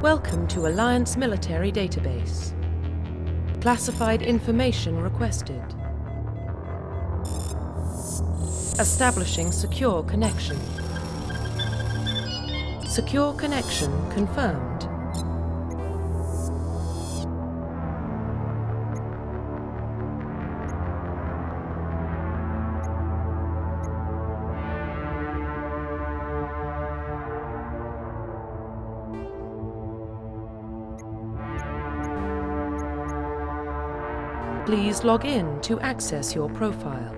Welcome to Alliance Military Database. Classified information requested. Establishing secure connection. Secure connection confirmed. Please log in to access your profile.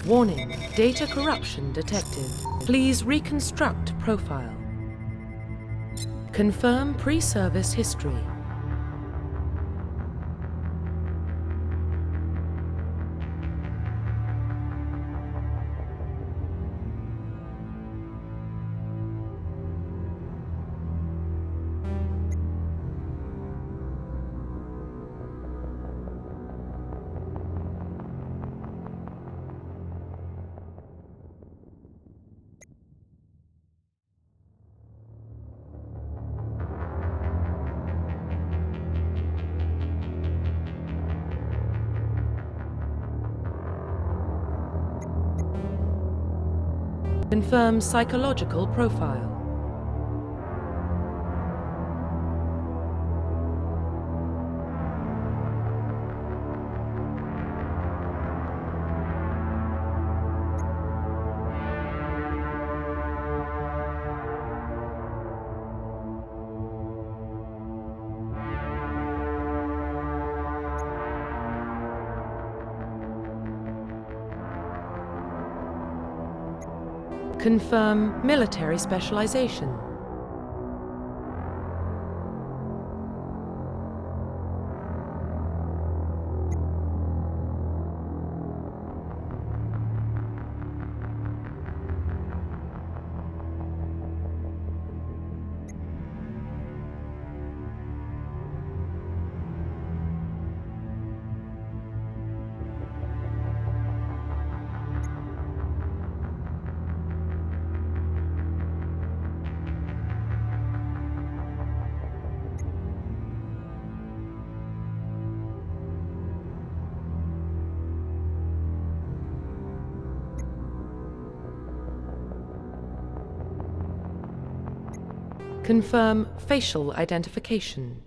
Warning, data corruption detected. Please reconstruct profile. Confirm pre-service history. Confirm psychological profile. Confirm military specialization. Confirm facial identification.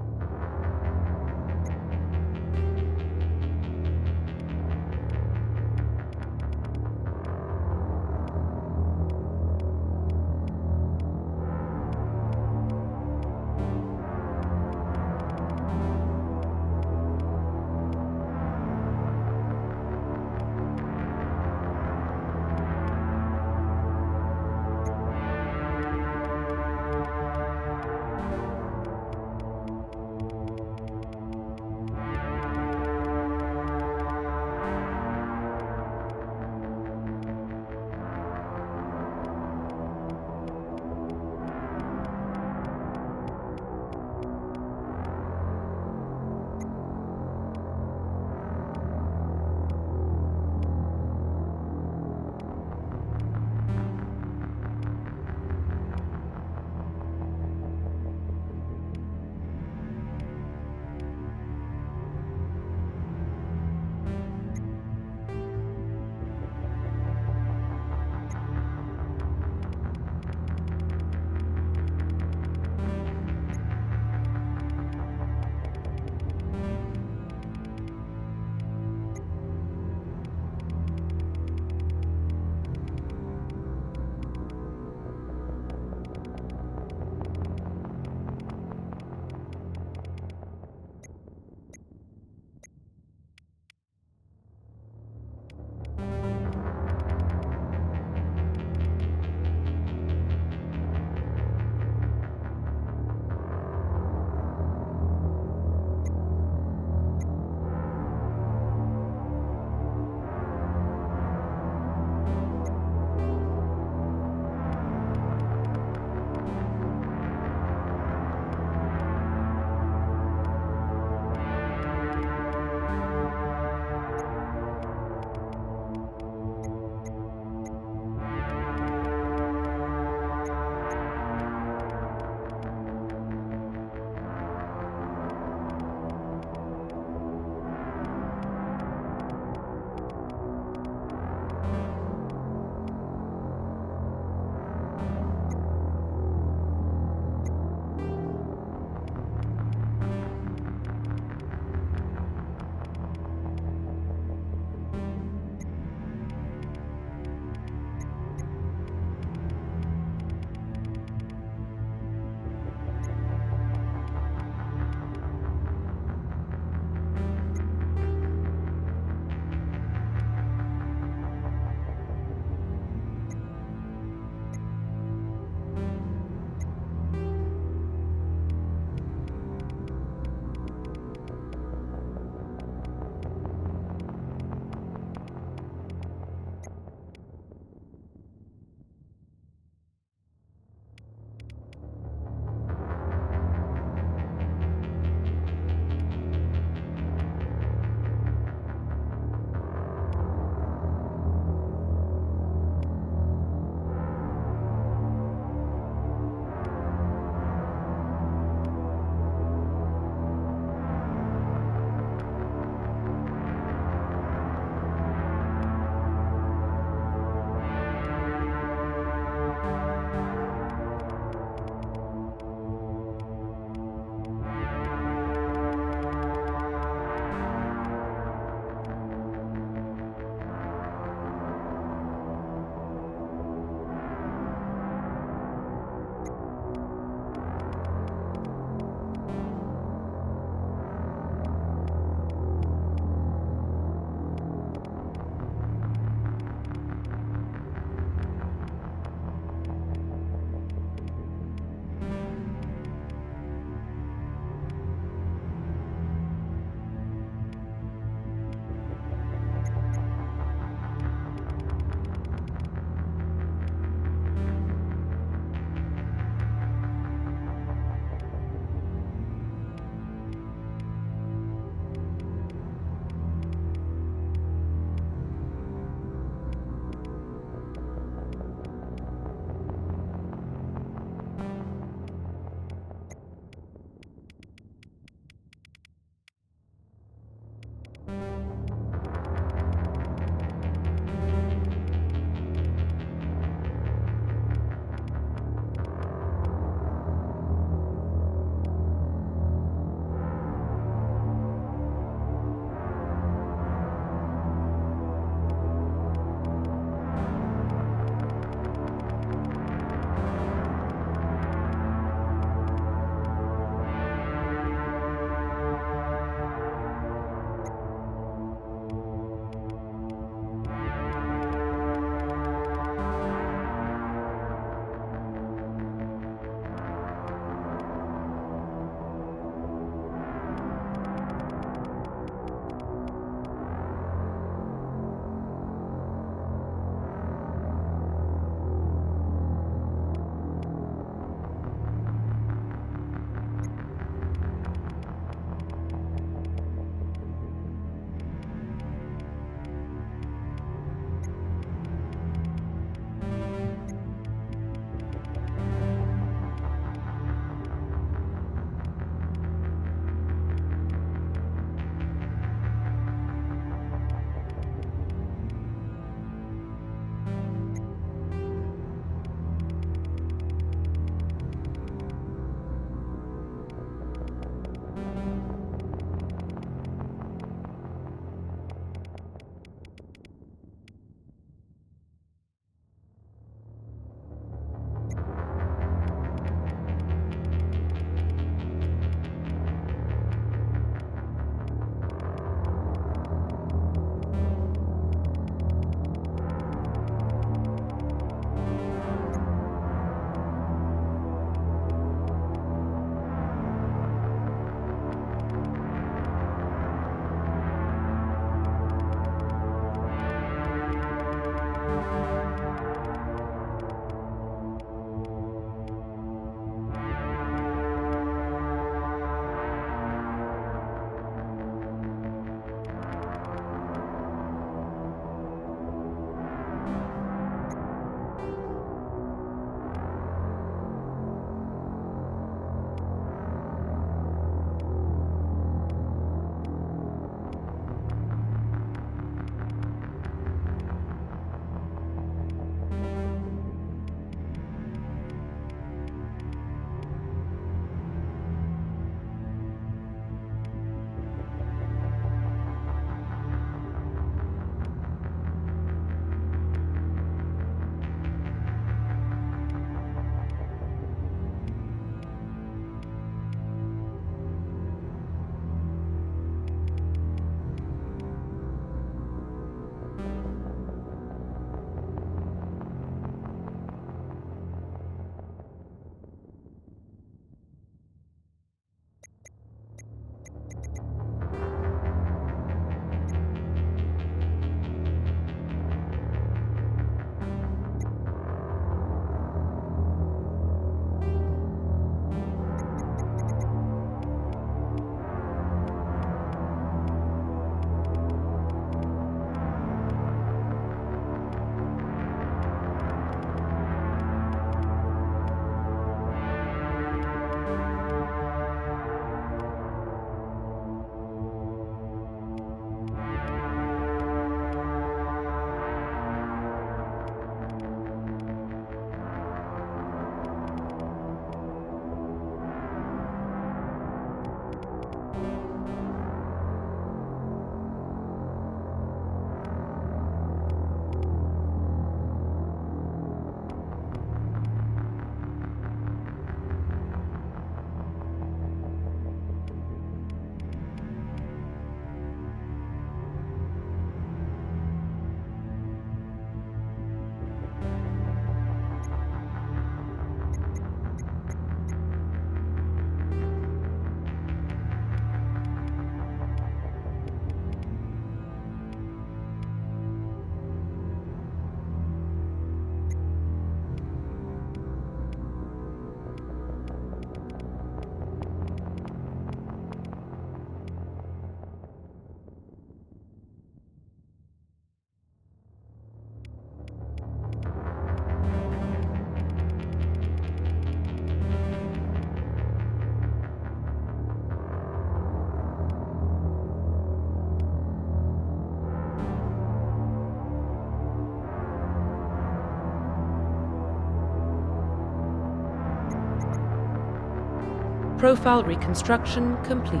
Profile reconstruction complete.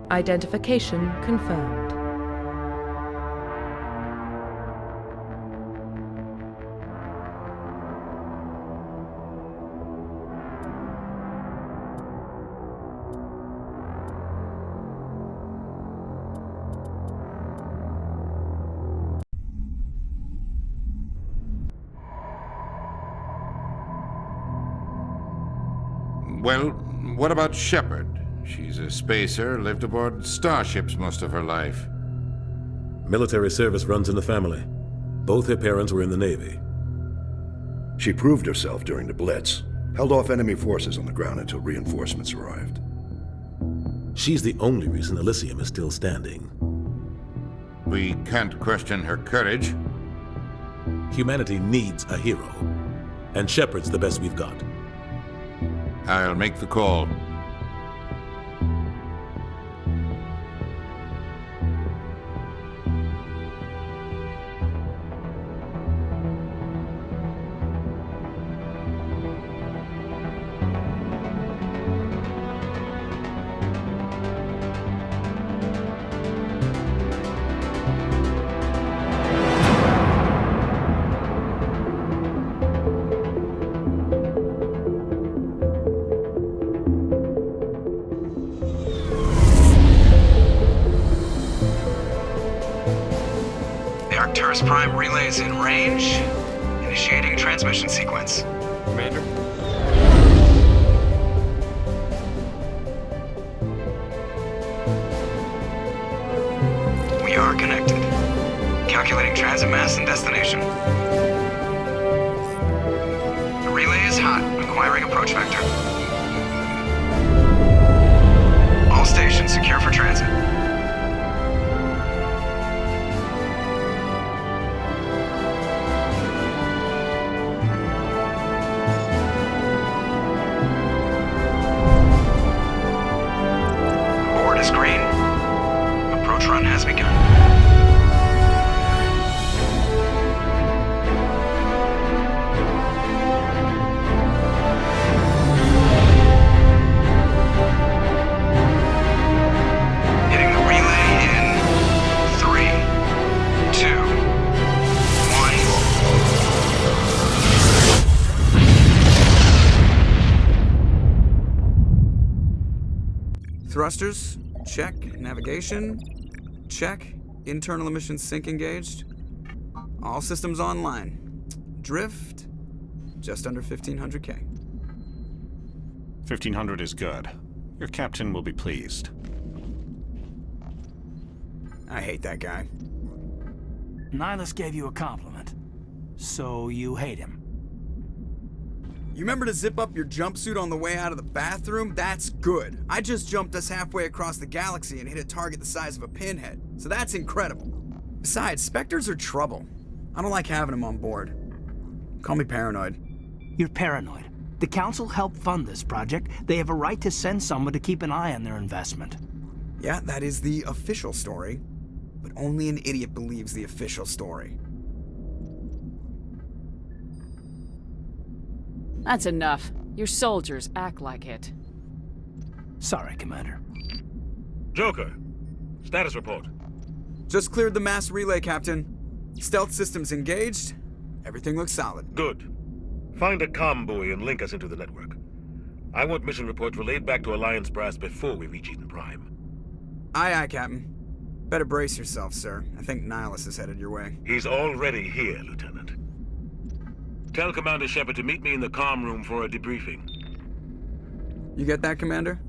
Identification confirmed. Well, what about Shepard? She's a spacer, lived aboard starships most of her life. Military service runs in the family. Both her parents were in the Navy. She proved herself during the Blitz, held off enemy forces on the ground until reinforcements arrived. She's the only reason Elysium is still standing. We can't question her courage. Humanity needs a hero, and Shepard's the best we've got. I'll make the call. Prime relays in range. Initiating transmission sequence. Commander? We are connected. Calculating transit mass and destination. The relay is hot, acquiring approach vector. All stations secure for transit. Run has begun. Hitting the relay in 3, 2, 1. Thrusters, check. Navigation, check. Internal emissions sync engaged. All systems online. Drift, just under 1,500K. 1,500 is good. Your captain will be pleased. I hate that guy. Nihilus gave you a compliment. So you hate him. You remember to zip up your jumpsuit on the way out of the bathroom? That's good. I just jumped us halfway across the galaxy and hit a target the size of a pinhead. So that's incredible. Besides, Spectres are trouble. I don't like having them on board. Call me paranoid. You're paranoid. The Council helped fund this project. They have a right to send someone to keep an eye on their investment. Yeah, that is the official story. But only an idiot believes the official story. That's enough. Your soldiers act like it. Sorry, Commander. Joker, status report. Just cleared the mass relay, Captain. Stealth systems engaged. Everything looks solid. Good. Find a comm buoy and link us into the network. I want mission reports relayed back to Alliance Brass before we reach Eden Prime. Aye, aye, Captain. Better brace yourself, sir. I think Nihilus is headed your way. He's already here, Lieutenant. Tell Commander Shepard to meet me in the comm room for a debriefing. You get that, Commander?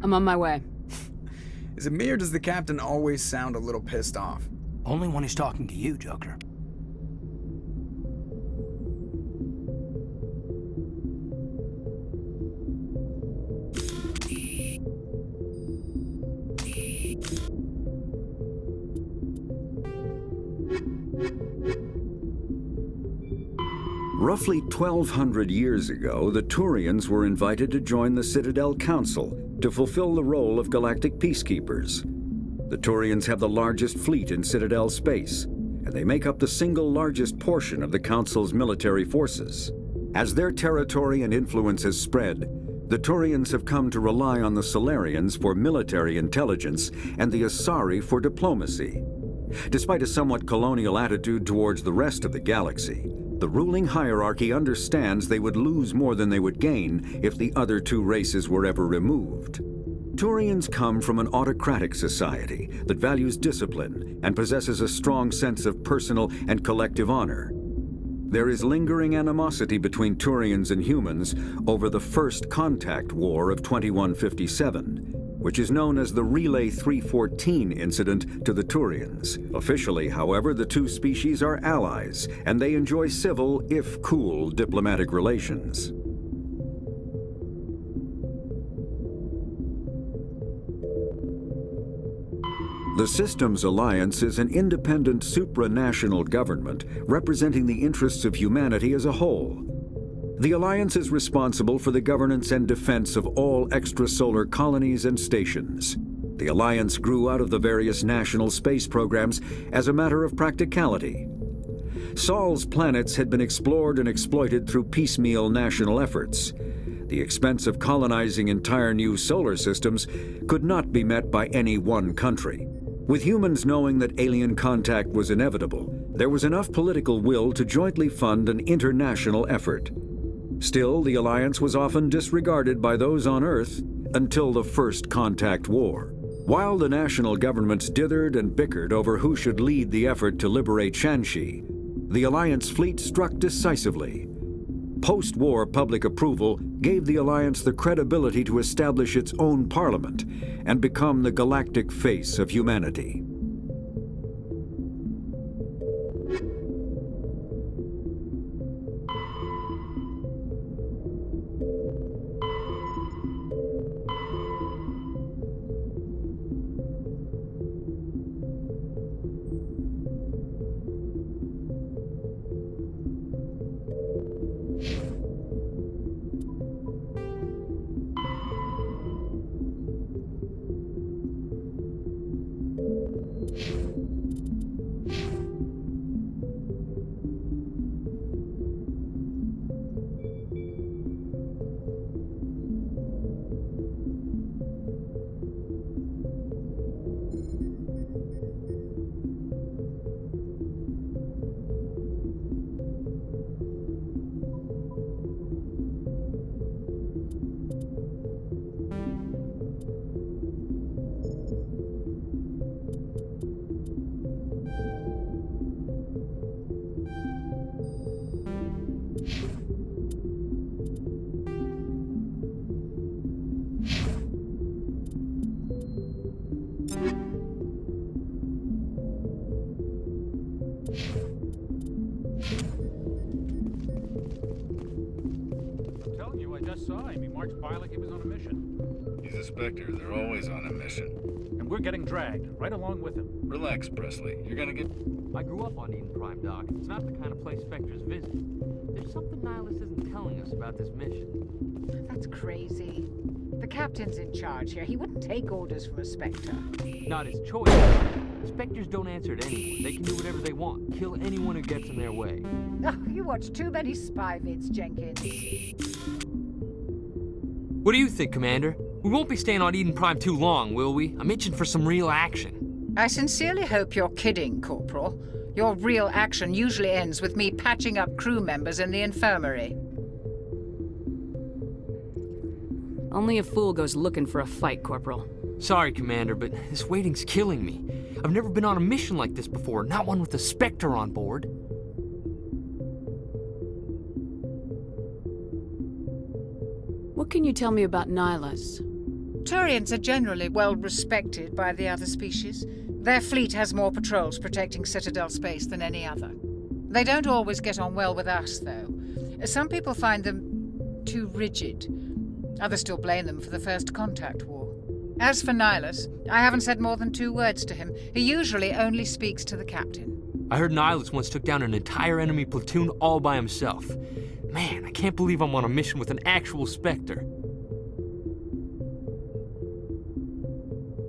I'm on my way. Is it me or does the Captain always sound a little pissed off? Only when he's talking to you, Joker. Roughly 1,200 years ago, the Turians were invited to join the Citadel Council to fulfill the role of galactic peacekeepers. The Turians have the largest fleet in Citadel space, and they make up the single largest portion of the Council's military forces. As their territory and influence has spread, the Turians have come to rely on the Solarians for military intelligence and the Asari for diplomacy. Despite a somewhat colonial attitude towards the rest of the galaxy, the ruling hierarchy understands they would lose more than they would gain if the other two races were ever removed. Turians come from an autocratic society that values discipline and possesses a strong sense of personal and collective honor. There is lingering animosity between Turians and humans over the First Contact War of 2157, which is known as the Relay 314 incident to the Turians. Officially, however, the two species are allies, and they enjoy civil, if cool, diplomatic relations. The Systems Alliance is an independent supranational government representing the interests of humanity as a whole. The Alliance is responsible for the governance and defense of all extrasolar colonies and stations. The Alliance grew out of the various national space programs as a matter of practicality. Sol's planets had been explored and exploited through piecemeal national efforts. The expense of colonizing entire new solar systems could not be met by any one country. With humans knowing that alien contact was inevitable, there was enough political will to jointly fund an international effort. Still, the Alliance was often disregarded by those on Earth until the First Contact War. While the national governments dithered and bickered over who should lead the effort to liberate Shanxi, the Alliance fleet struck decisively. Post-war public approval gave the Alliance the credibility to establish its own parliament and become the galactic face of humanity. saw him. He marched by like he was on a mission. He's a Spectre. They're always on a mission. And we're getting dragged, right along with him. Relax, Presley. You're gonna get... I grew up on Eden Prime, Doc. It's not the kind of place Spectres visit. There's something Nihilus isn't telling us about this mission. That's crazy. The captain's in charge here. He wouldn't take orders from a Spectre. Not his choice. Spectres don't answer to anyone. They can do whatever they want. Kill anyone who gets in their way. Oh, you watch too many spy vids, Jenkins. What do you think, Commander? We won't be staying on Eden Prime too long, will we? I'm itching for some real action. I sincerely hope you're kidding, Corporal. Your real action usually ends with me patching up crew members in the infirmary. Only a fool goes looking for a fight, Corporal. Sorry, Commander, but this waiting's killing me. I've never been on a mission like this before, not one with a Spectre on board. What can you tell me about Nihilus? Turians are generally well respected by the other species. Their fleet has more patrols protecting Citadel space than any other. They don't always get on well with us, though. Some people find them too rigid. Others still blame them for the First Contact War. As for Nihilus, I haven't said more than 2 words to him. He usually only speaks to the captain. I heard Nihilus once took down an entire enemy platoon all by himself. Man, I can't believe I'm on a mission with an actual Spectre.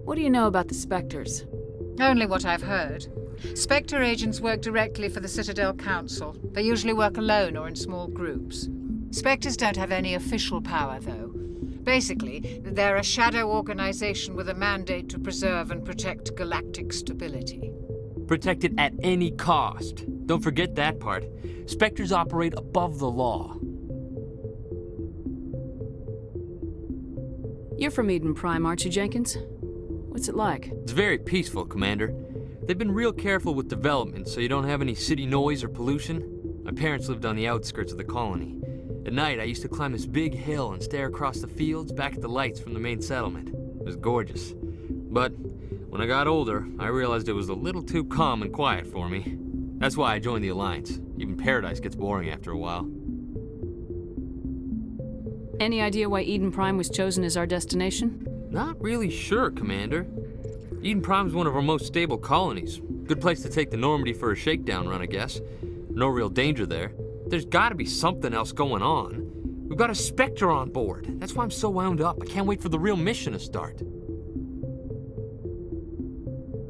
What What do you know about the Spectres? Only what I've heard. Spectre agents work directly for the Citadel Council. They usually work alone or in small groups. Spectres don't have any official power, though. Basically, they're a shadow organization with a mandate to preserve and protect galactic stability. Protect it at any cost. Don't forget that part. Spectres operate above the law. You're from Eden Prime, aren't you, Jenkins? What's it like? It's very peaceful, Commander. They've been real careful with development so you don't have any city noise or pollution. My parents lived on the outskirts of the colony. At night, I used to climb this big hill and stare across the fields back at the lights from the main settlement. It was gorgeous. But when I got older, I realized it was a little too calm and quiet for me. That's why I joined the Alliance. Even Paradise gets boring after a while. Any idea why Eden Prime was chosen as our destination? Not really sure, Commander. Eden Prime's one of our most stable colonies. Good place to take the Normandy for a shakedown run, I guess. No real danger there. There's gotta be something else going on. We've got a Spectre on board. That's why I'm so wound up. I can't wait for the real mission to start.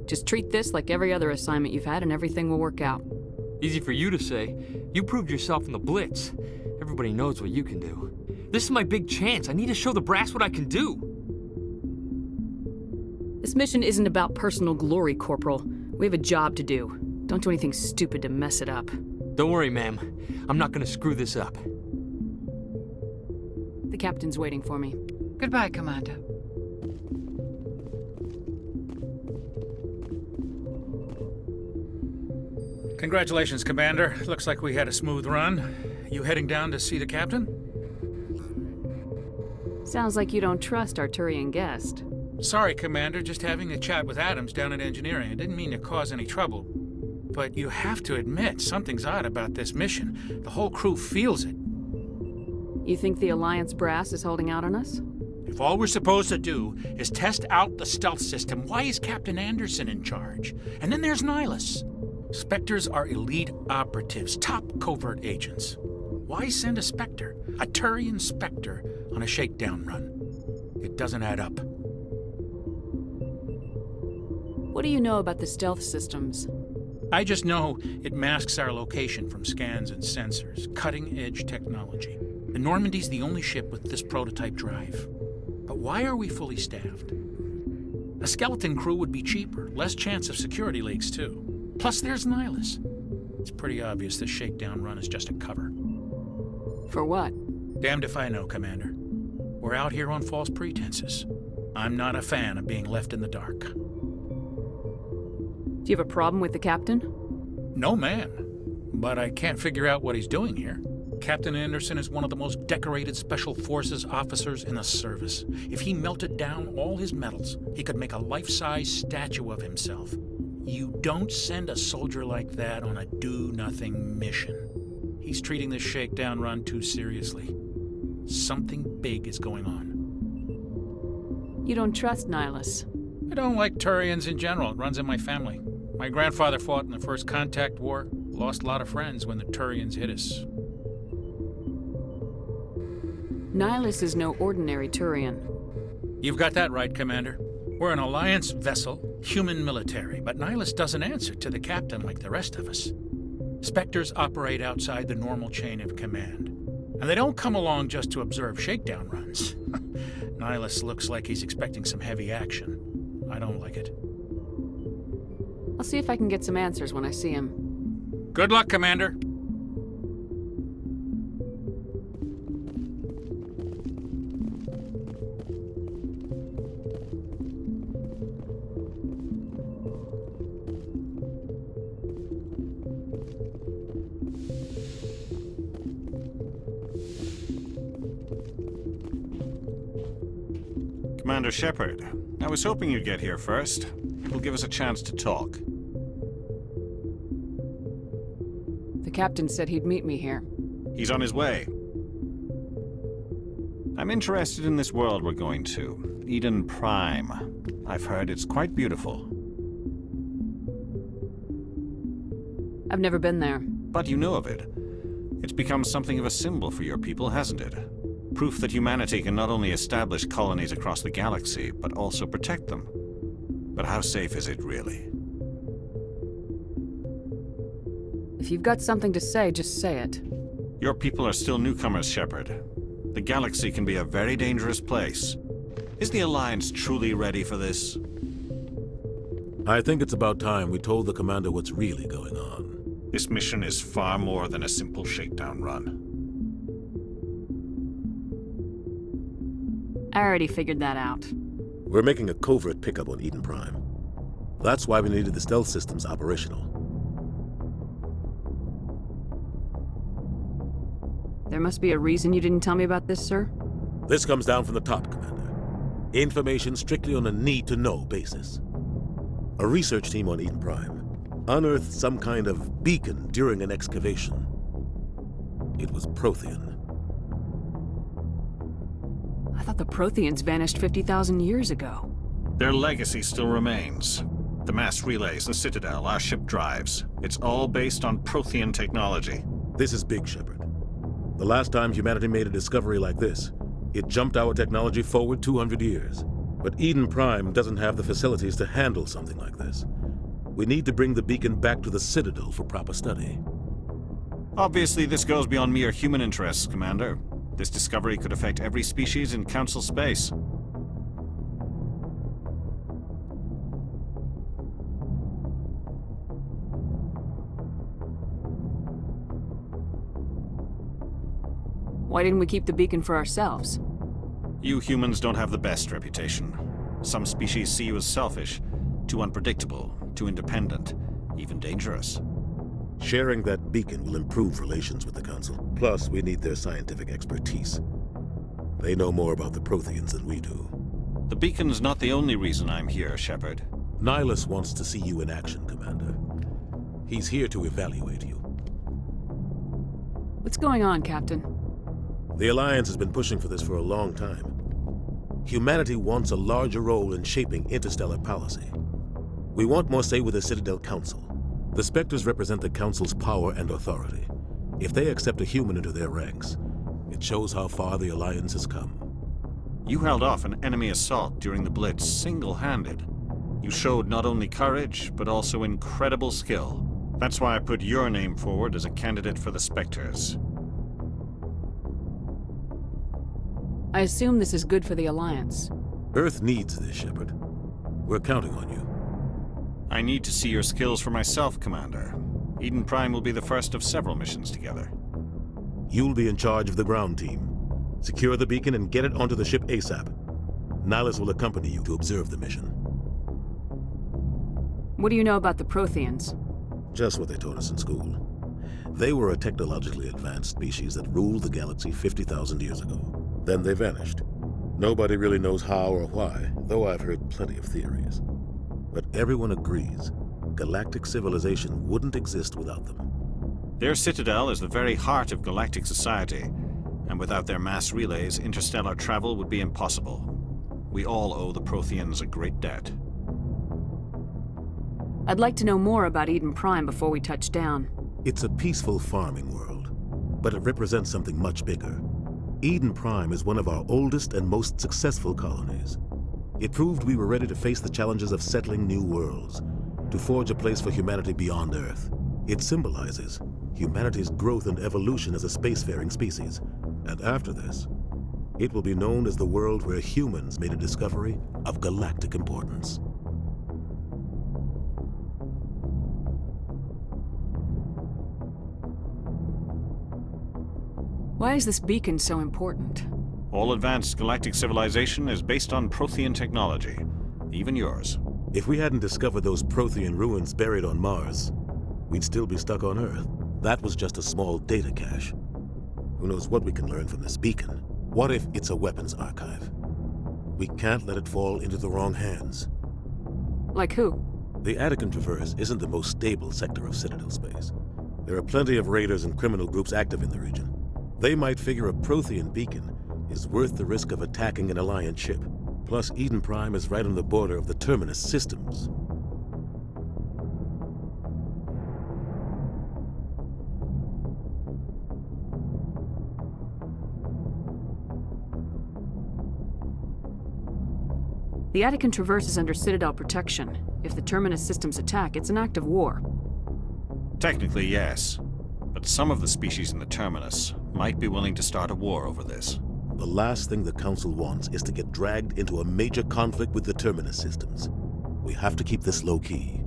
Just treat this like every other assignment you've had and everything will work out. Easy for you to say. You proved yourself in the Blitz. Everybody knows what you can do. This is my big chance. I need to show the brass what I can do. This mission isn't about personal glory, Corporal. We have a job to do. Don't do anything stupid to mess it up. Don't worry, ma'am. I'm not gonna screw this up. The captain's waiting for me. Goodbye, Commander. Congratulations, Commander. Looks like we had a smooth run. You heading down to see the captain? Sounds like you don't trust our Turian guest. Sorry, Commander. Just having a chat with Adams down at engineering. I didn't mean to cause any trouble. But you have to admit, something's odd about this mission. The whole crew feels it. You think the Alliance brass is holding out on us? If all we're supposed to do is test out the stealth system, why is Captain Anderson in charge? And then there's Nihilus. Spectres are elite operatives, top covert agents. Why send a Spectre, a Turian Spectre, on a shakedown run? It doesn't add up. What do you know about the stealth systems? I just know it masks our location from scans and sensors. Cutting-edge technology. The Normandy's the only ship with this prototype drive. But why are we fully staffed? A skeleton crew would be cheaper, less chance of security leaks, too. Plus, there's Nihilus. It's pretty obvious this shakedown run is just a cover. For what? Damned if I know, Commander. We're out here on false pretenses. I'm not a fan of being left in the dark. Do you have a problem with the captain? No, man. But I can't figure out what he's doing here. Captain Anderson is one of the most decorated Special Forces officers in the service. If he melted down all his medals, he could make a life-size statue of himself. You don't send a soldier like that on a do-nothing mission. He's treating this shakedown run too seriously. Something big is going on. You don't trust Nihilus? I don't like Turians in general. It runs in my family. My grandfather fought in the First Contact War. Lost a lot of friends when the Turians hit us. Nihilus is no ordinary Turian. You've got that right, Commander. We're an Alliance vessel, human military, but Nihilus doesn't answer to the captain like the rest of us. Spectres operate outside the normal chain of command. And they don't come along just to observe shakedown runs. Nihilus looks like he's expecting some heavy action. I don't like it. I'll see if I can get some answers when I see him. Good luck, Commander. Commander Shepard, I was hoping you'd get here first. It will give us a chance to talk. The captain said he'd meet me here. He's on his way. I'm interested in this world we're going to, Eden Prime. I've heard it's quite beautiful. I've never been there. But you know of it. It's become something of a symbol for your people, hasn't it? Proof that humanity can not only establish colonies across the galaxy, but also protect them. But how safe is it really? If you've got something to say, just say it. Your people are still newcomers, Shepard. The galaxy can be a very dangerous place. Is the Alliance truly ready for this? I think it's about time we told the commander what's really going on. This mission is far more than a simple shakedown run. I already figured that out. We're making a covert pickup on Eden Prime. That's why we needed the stealth systems operational. There must be a reason you didn't tell me about this, sir? This comes down from the top, Commander. Information strictly on a need-to-know basis. A research team on Eden Prime unearthed some kind of beacon during an excavation. It was Prothean. I thought the Protheans vanished 50,000 years ago. Their legacy still remains. The mass relays, the Citadel, our ship drives. It's all based on Prothean technology. This is big, Shepard. The last time humanity made a discovery like this, it jumped our technology forward 200 years. But Eden Prime doesn't have the facilities to handle something like this. We need to bring the beacon back to the Citadel for proper study. Obviously, this goes beyond mere human interests, Commander. This discovery could affect every species in Council space. Why didn't we keep the beacon for ourselves? You humans don't have the best reputation. Some species see you as selfish, too unpredictable, too independent, even dangerous. Sharing that beacon will improve relations with the Council. Plus, we need their scientific expertise. They know more about the Protheans than we do. The beacon's not the only reason I'm here, Shepard. Nihilus wants to see you in action, Commander. He's here to evaluate you. What's going on, Captain? The Alliance has been pushing for this for a long time. Humanity wants a larger role in shaping interstellar policy. We want more say with the Citadel Council. The Spectres represent the Council's power and authority. If they accept a human into their ranks, it shows how far the Alliance has come. You held off an enemy assault during the Blitz single-handed. You showed not only courage, but also incredible skill. That's why I put your name forward as a candidate for the Spectres. I assume this is good for the Alliance. Earth needs this, Shepard. We're counting on you. I need to see your skills for myself, Commander. Eden Prime will be the first of several missions together. You'll be in charge of the ground team. Secure the beacon and get it onto the ship ASAP. Nihilus will accompany you to observe the mission. What do you know about the Protheans? Just what they taught us in school. They were a technologically advanced species that ruled the galaxy 50,000 years ago. Then they vanished. Nobody really knows how or why, though I've heard plenty of theories. But everyone agrees, galactic civilization wouldn't exist without them. Their citadel is the very heart of galactic society, and without their mass relays, interstellar travel would be impossible. We all owe the Protheans a great debt. I'd like to know more about Eden Prime before we touch down. It's a peaceful farming world, but it represents something much bigger. Eden Prime is one of our oldest and most successful colonies. It proved we were ready to face the challenges of settling new worlds, to forge a place for humanity beyond Earth. It symbolizes humanity's growth and evolution as a spacefaring species. And after this, it will be known as the world where humans made a discovery of galactic importance. Why is this beacon so important? All advanced galactic civilization is based on Prothean technology, even yours. If we hadn't discovered those Prothean ruins buried on Mars, we'd still be stuck on Earth. That was just a small data cache. Who knows what we can learn from this beacon? What if it's a weapons archive? We can't let it fall into the wrong hands. Like who? The Attican Traverse isn't the most stable sector of Citadel space. There are plenty of raiders and criminal groups active in the region. They might figure a Prothean beacon is worth the risk of attacking an Alliance ship. Plus, Eden Prime is right on the border of the Terminus systems. The Attican Traverse is under Citadel protection. If the Terminus systems attack, it's an act of war. Technically, yes. But some of the species in the Terminus might be willing to start a war over this. The last thing the Council wants is to get dragged into a major conflict with the Terminus systems. We have to keep this low-key.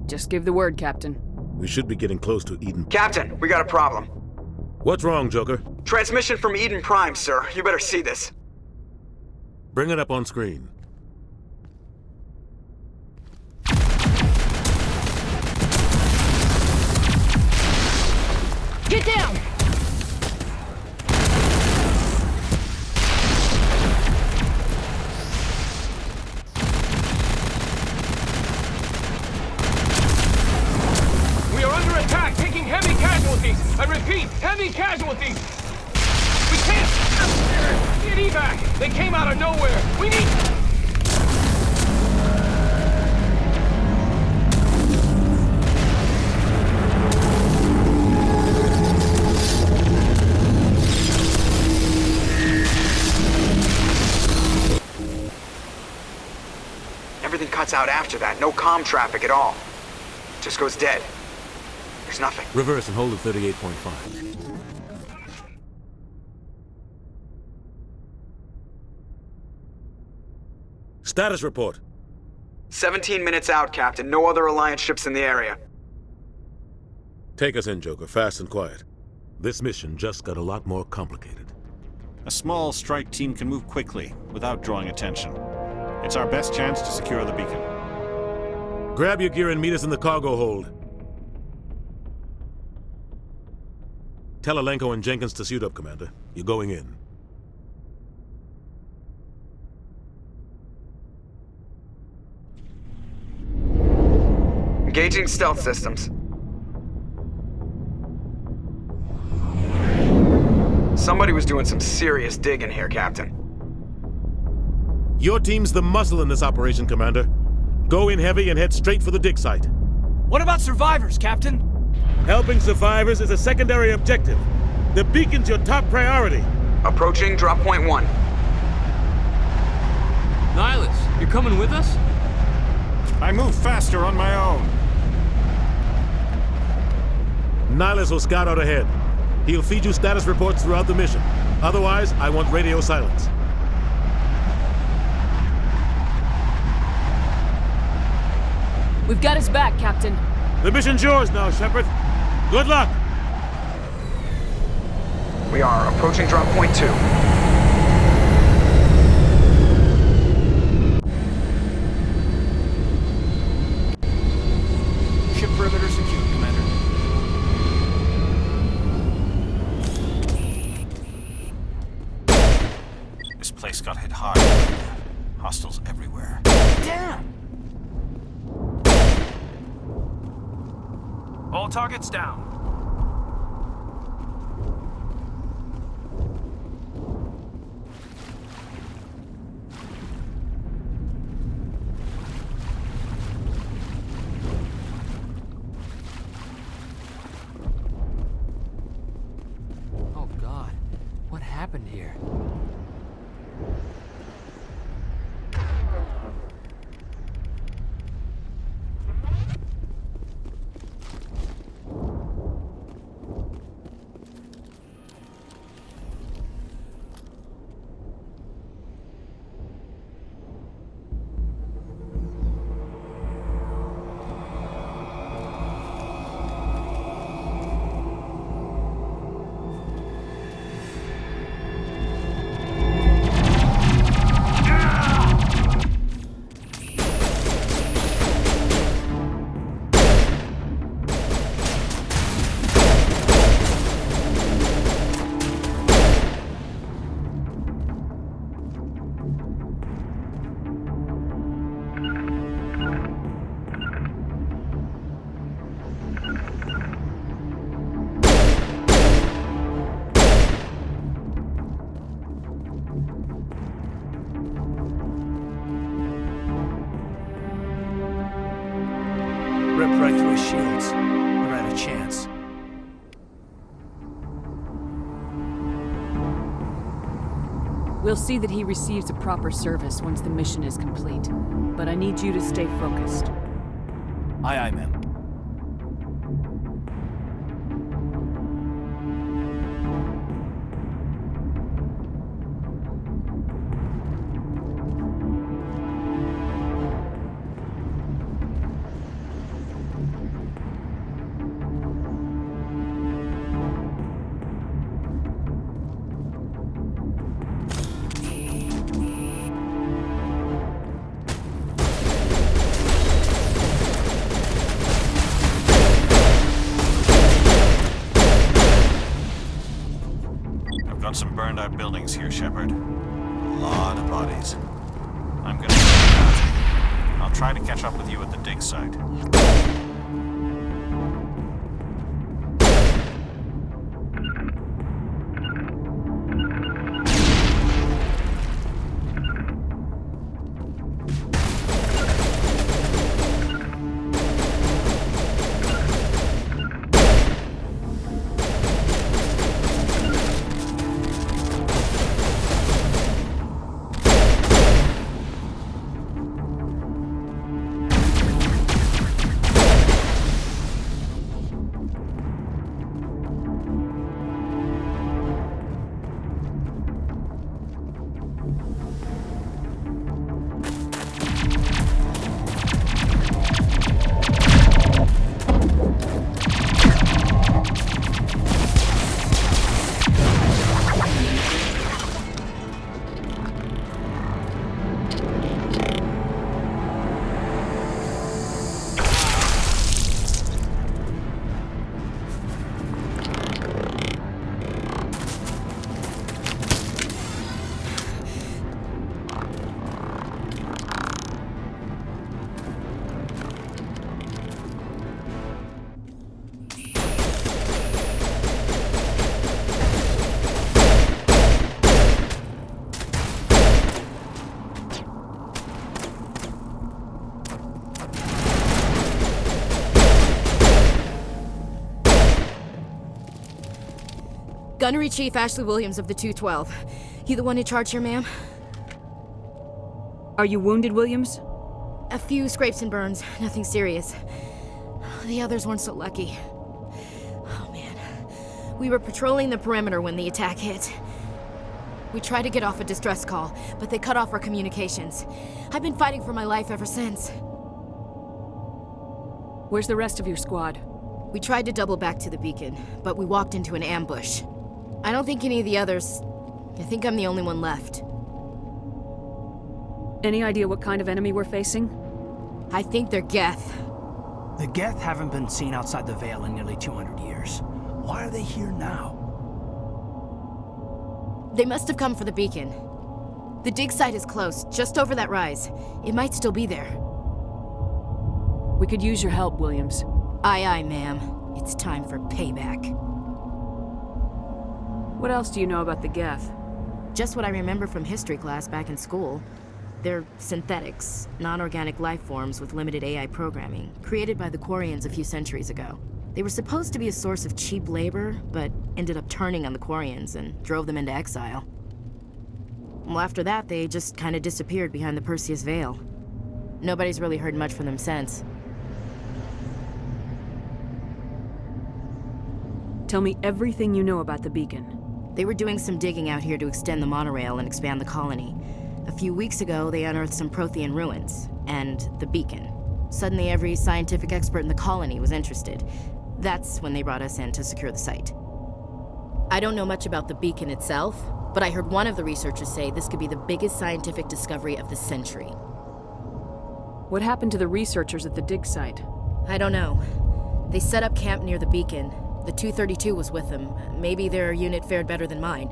Just give the word, Captain. We should be getting close to Eden. Captain, we got a problem. What's wrong, Joker? Transmission from Eden Prime, sir. You better see this. Bring it up on screen. Get down! We are under attack, taking heavy casualties. I repeat, heavy casualties. We can't get evac. They came out of nowhere. We need... Everything cuts out after that. No comm traffic at all. Just goes dead. There's nothing. Reverse and hold at 38.5. Status report. 17 minutes out, Captain. No other Alliance ships in the area. Take us in, Joker, fast and quiet. This mission just got a lot more complicated. A small strike team can move quickly, without drawing attention. It's our best chance to secure the beacon. Grab your gear and meet us in the cargo hold. Tell Alenko and Jenkins to suit up, Commander. You're going in. Engaging stealth systems. Somebody was doing some serious digging here, Captain. Your team's the muscle in this operation, Commander. Go in heavy and head straight for the dig site. What about survivors, Captain? Helping survivors is a secondary objective. The beacon's your top priority. Approaching drop point 1. Nihilus, you're coming with us? I move faster on my own. Nihilus will scout out ahead. He'll feed you status reports throughout the mission. Otherwise, I want radio silence. We've got his back, Captain. The mission's yours now, Shepard. Good luck! We are approaching drop point 2. Ship perimeter secure, Commander. This place got hit hard. Hostiles everywhere. Damn! All targets down. Oh God, what happened here? Ripped right through his shields. Never had a chance. We'll see that he receives a proper service once the mission is complete. But I need you to stay focused. Aye, aye, ma'am. Some burned out buildings here, Shepard. A lot of bodies. I'm gonna check it out. I'll try to catch up with you at the dig site. Gunnery Chief Ashley Williams of the 212. You the one in charge here, ma'am? Are you wounded, Williams? A few scrapes and burns, nothing serious. The others weren't so lucky. Oh man. We were patrolling the perimeter when the attack hit. We tried to get off a distress call, but they cut off our communications. I've been fighting for my life ever since. Where's the rest of your squad? We tried to double back to the beacon, but we walked into an ambush. I don't think any of the others... I think I'm the only one left. Any idea what kind of enemy we're facing? I think they're Geth. The Geth haven't been seen outside the Veil in nearly 200 years. Why are they here now? They must have come for the beacon. The dig site is close, just over that rise. It might still be there. We could use your help, Williams. Aye, aye, ma'am. It's time for payback. What else do you know about the Geth? Just what I remember from history class back in school. They're synthetics, non-organic life forms with limited AI programming, created by the Quarians a few centuries ago. They were supposed to be a source of cheap labor, but ended up turning on the Quarians and drove them into exile. Well, after that, they just kind of disappeared behind the Perseus Veil. Nobody's really heard much from them since. Tell me everything you know about the beacon. They were doing some digging out here to extend the monorail and expand the colony. A few weeks ago, they unearthed some Prothean ruins, and the beacon. Suddenly, every scientific expert in the colony was interested. That's when they brought us in to secure the site. I don't know much about the beacon itself, but I heard one of the researchers say this could be the biggest scientific discovery of the century. What happened to the researchers at the dig site? I don't know. They set up camp near the beacon. The 232 was with them. Maybe their unit fared better than mine.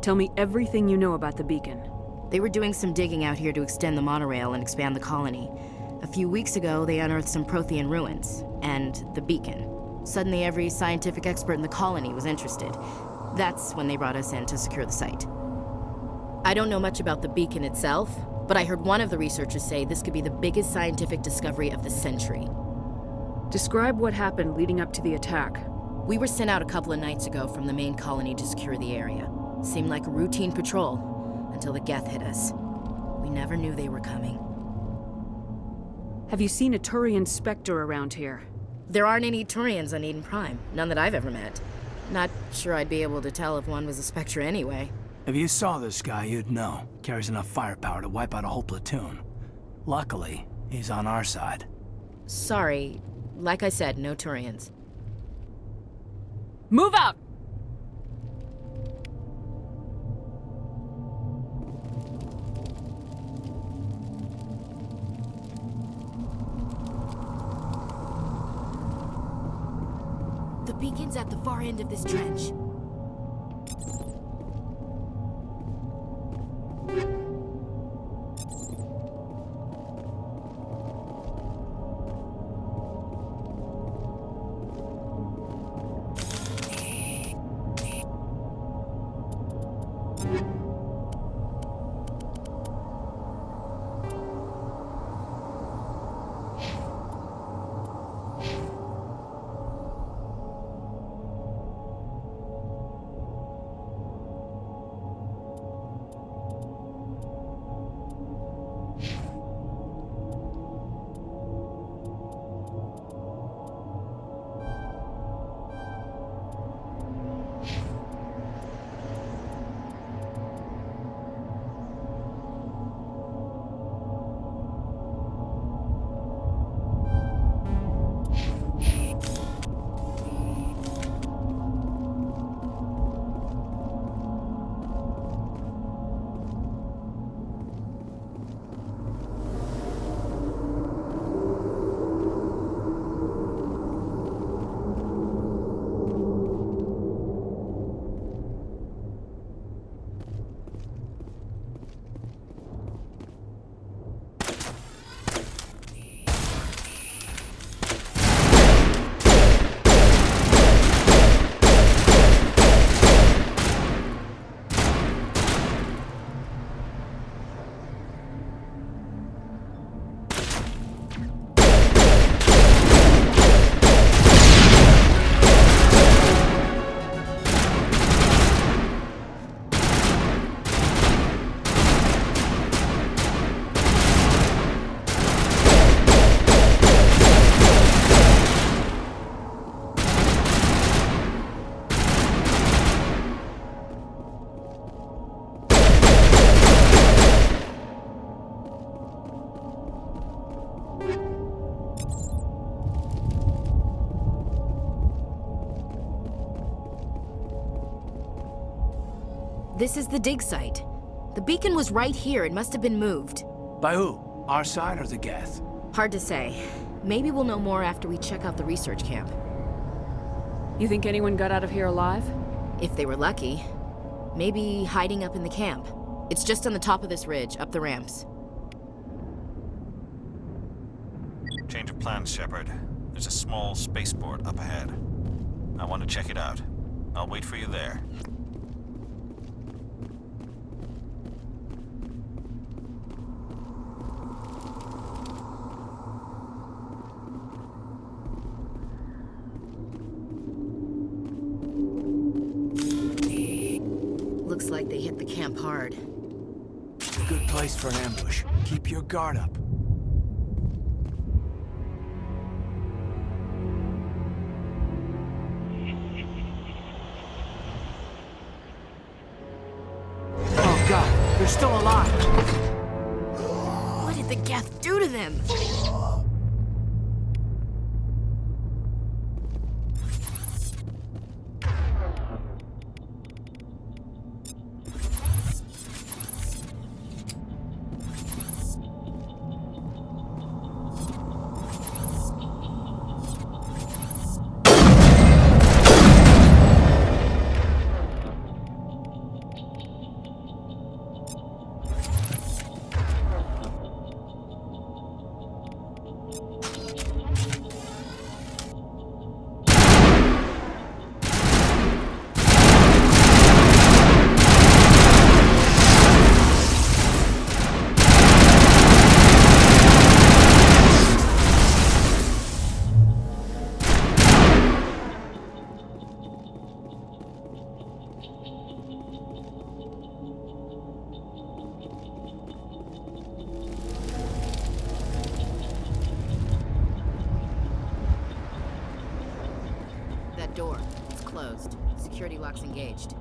Tell me everything you know about the beacon. They were doing some digging out here to extend the monorail and expand the colony. A few weeks ago, they unearthed some Prothean ruins, and the beacon. Suddenly, every scientific expert in the colony was interested. That's when they brought us in to secure the site. I don't know much about the beacon itself, but I heard one of the researchers say this could be the biggest scientific discovery of the century. Describe what happened leading up to the attack. We were sent out a couple of nights ago from the main colony to secure the area. Seemed like a routine patrol, until the Geth hit us. We never knew they were coming. Have you seen a Turian Spectre around here? There aren't any Turians on Eden Prime. None that I've ever met. Not sure I'd be able to tell if one was a Spectre anyway. If you saw this guy, you'd know. Carries enough firepower to wipe out a whole platoon. Luckily, he's on our side. Sorry. Like I said, no Turians. Move out! The beacon's at the far end of this trench. This is the dig site. The beacon was right here. It must have been moved. By who? Our side or the Geth? Hard to say. Maybe we'll know more after we check out the research camp. You think anyone got out of here alive? If they were lucky. Maybe hiding up in the camp. It's just on the top of this ridge, up the ramps. Change of plans, Shepard. There's a small spaceport up ahead. I want to check it out. I'll wait for you there. Looks like they hit the camp hard. A good place for an ambush. Keep your guard up. Oh God, they're still alive! What did the Geth do to them? Security lock's engaged.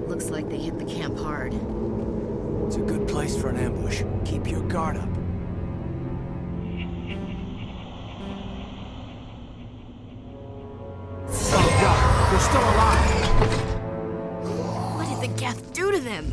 Looks like they hit the camp hard. It's a good place for an ambush. Keep your guard up. Oh God, they're still alive! What did the Geth do to them?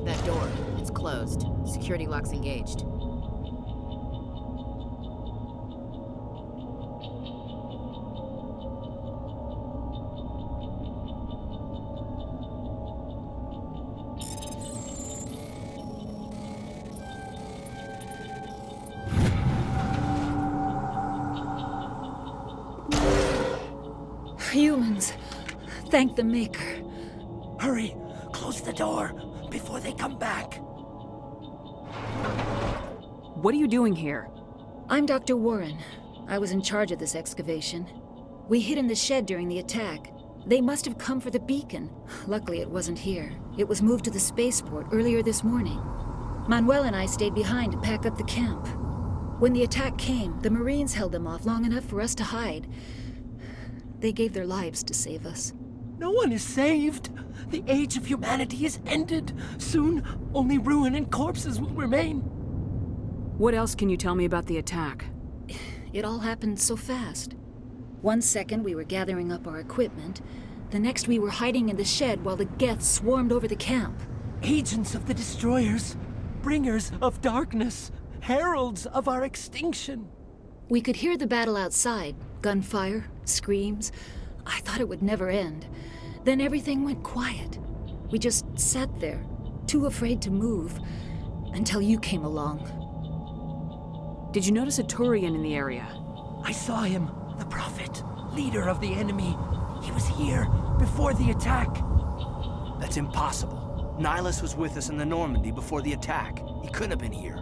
That door, it's closed. Security lock's engaged. Humans, thank the Maker. Hurry, close the door before they come back. What are you doing here? I'm Dr. Warren. I was in charge of this excavation. We hid in the shed during the attack. They must have come for the beacon. Luckily, it wasn't here. It was moved to the spaceport earlier this morning. Manuel and I stayed behind to pack up the camp. When the attack came, the Marines held them off long enough for us to hide. They gave their lives to save us. No one is saved. The age of humanity is ended. Soon, only ruin and corpses will remain. What else can you tell me about the attack? It all happened so fast. 1 second we were gathering up our equipment. The next we were hiding in the shed while the Geth swarmed over the camp. Agents of the Destroyers, bringers of darkness, heralds of our extinction. We could hear the battle outside. Gunfire, screams. I thought it would never end. Then everything went quiet. We just sat there, too afraid to move, until you came along. Did you notice a Turian in the area? I saw him, the Prophet, leader of the enemy. He was here before the attack. That's impossible. Nihilus was with us in the Normandy before the attack. He couldn't have been here.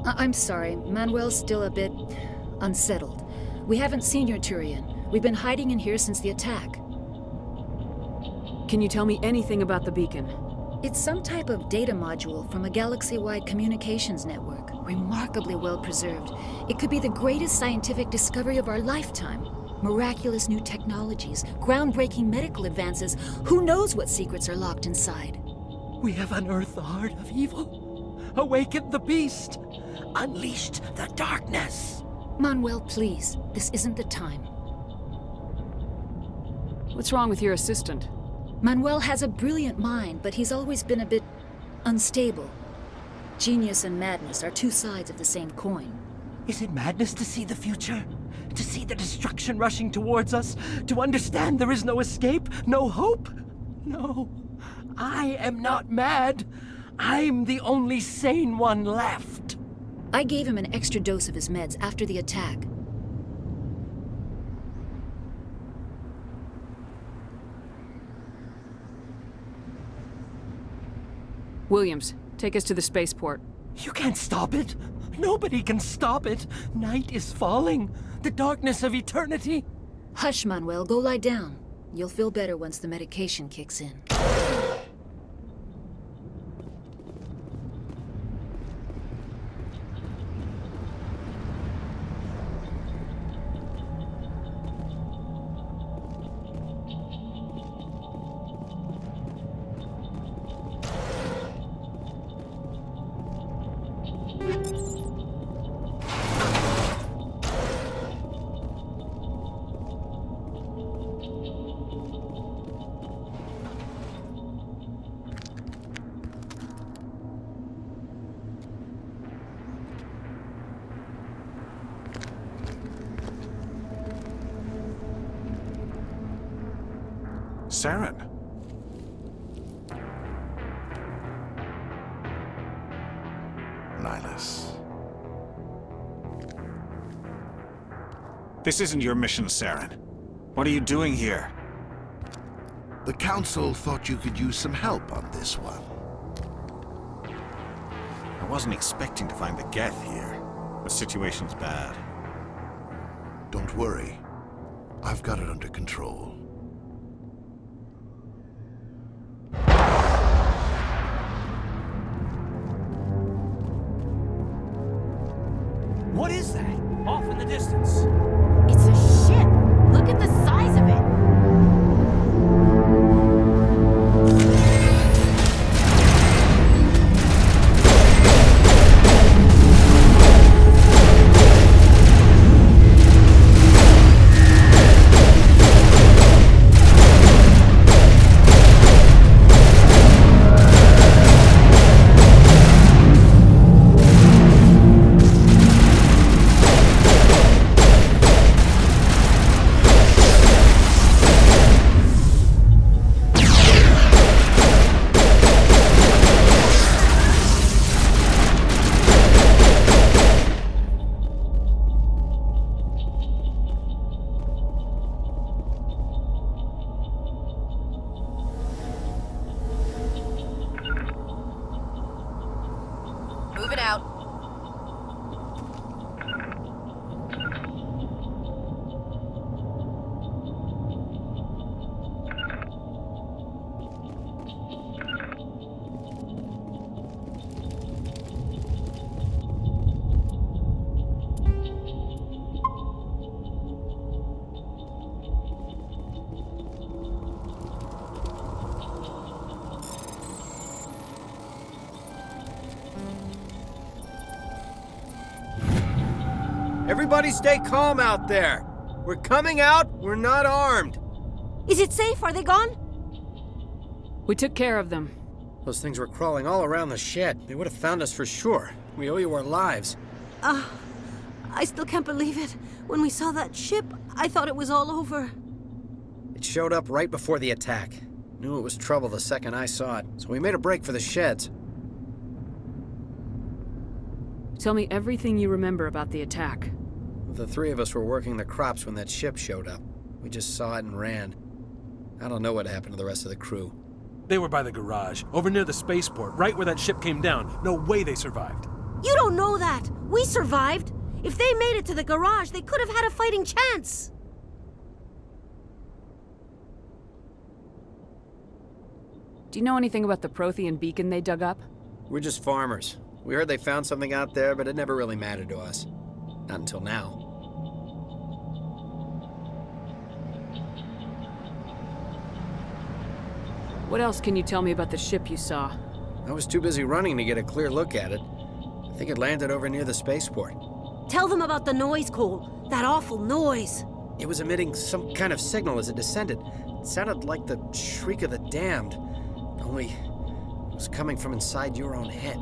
I'm sorry. Manuel's still a bit unsettled. We haven't seen your Turian. We've been hiding in here since the attack. Can you tell me anything about the beacon? It's some type of data module from a galaxy-wide communications network. Remarkably well preserved. It could be the greatest scientific discovery of our lifetime. Miraculous new technologies, groundbreaking medical advances. Who knows what secrets are locked inside? We have unearthed the heart of evil, awakened the beast, unleashed the darkness. Manuel, please. This isn't the time. What's wrong with your assistant? Manuel has a brilliant mind, but he's always been a bit unstable. Genius and madness are two sides of the same coin. Is it madness to see the future? To see the destruction rushing towards us? To understand there is no escape? No hope? No. I am not mad. I'm the only sane one left. I gave him an extra dose of his meds after the attack. Williams, take us to the spaceport. You can't stop it. Nobody can stop it. Night is falling. The darkness of eternity. Hush, Manuel. Go lie down. You'll feel better once the medication kicks in. Saren. Nihilus. This isn't your mission, Saren. What are you doing here? The Council thought you could use some help on this one. I wasn't expecting to find the Geth here. The situation's bad. Don't worry. I've got it under control. What is that? Off in the distance. It's a ship. Look at the size of it. Moving out. Everybody stay calm out there. We're coming out, we're not armed. Is it safe? Are they gone? We took care of them. Those things were crawling all around the shed. They would have found us for sure. We owe you our lives. I still can't believe it. When we saw that ship, I thought it was all over. It showed up right before the attack. Knew it was trouble the second I saw it, so we made a break for the sheds. Tell me everything you remember about the attack. The three of us were working the crops when that ship showed up. We just saw it and ran. I don't know what happened to the rest of the crew. They were by the garage, over near the spaceport, right where that ship came down. No way they survived. You don't know that. We survived. If they made it to the garage, they could have had a fighting chance. Do you know anything about the Prothean beacon they dug up? We're just farmers. We heard they found something out there, but it never really mattered to us. Not until now. What else can you tell me about the ship you saw? I was too busy running to get a clear look at it. I think it landed over near the spaceport. Tell them about the noise, Cole. That awful noise. It was emitting some kind of signal as it descended. It sounded like the shriek of the damned, only it was coming from inside your own head.